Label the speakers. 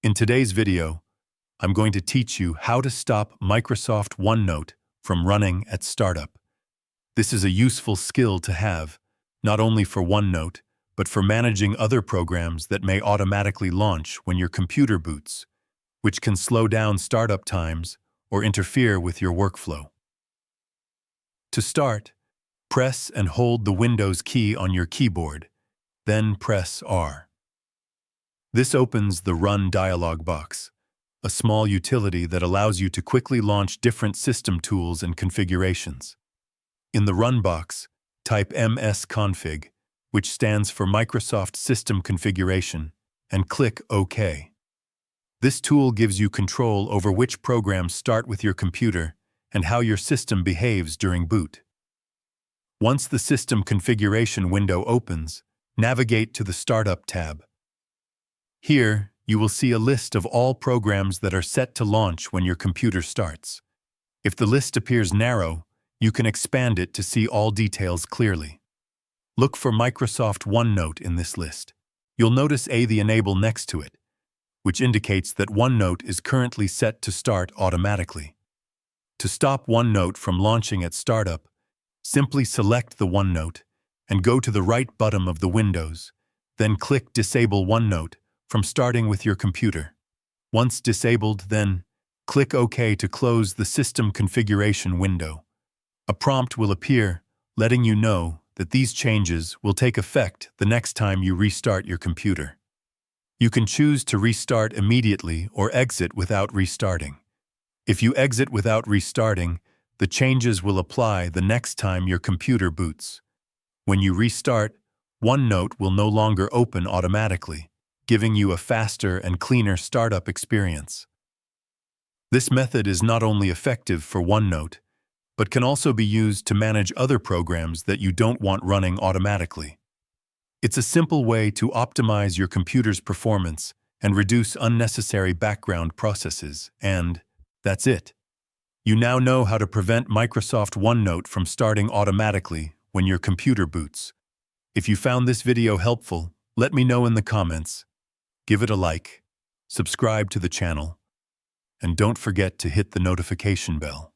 Speaker 1: In today's video, I'm going to teach you how to stop Microsoft OneNote from running at startup. This is a useful skill to have, not only for OneNote, but for managing other programs that may automatically launch when your computer boots, which can slow down startup times or interfere with your workflow. To start, press and hold the Windows key on your keyboard, then press R. This opens the Run dialog box, a small utility that allows you to quickly launch different system tools and configurations. In the Run box, type msconfig, which stands for Microsoft System Configuration, and click OK. This tool gives you control over which programs start with your computer and how your system behaves during boot. Once the System Configuration window opens, navigate to the Startup tab. Here, you will see a list of all programs that are set to launch when your computer starts. If the list appears narrow, you can expand it to see all details clearly. Look for Microsoft OneNote in this list. You'll notice the enable next to it, which indicates that OneNote is currently set to start automatically. To stop OneNote from launching at startup, simply select the OneNote and go to the right bottom of the Windows, then click Disable OneNote from starting with your computer. Once disabled, then click OK to close the System Configuration window. A prompt will appear letting you know that these changes will take effect the next time you restart your computer. You can choose to restart immediately or exit without restarting. If you exit without restarting, the changes will apply the next time your computer boots. When you restart, OneNote will no longer open automatically, giving you a faster and cleaner startup experience. This method is not only effective for OneNote, but can also be used to manage other programs that you don't want running automatically. It's a simple way to optimize your computer's performance and reduce unnecessary background processes, and that's it. You now know how to prevent Microsoft OneNote from starting automatically when your computer boots. If you found this video helpful, let me know in the comments. Give it a like, subscribe to the channel, and don't forget to hit the notification bell.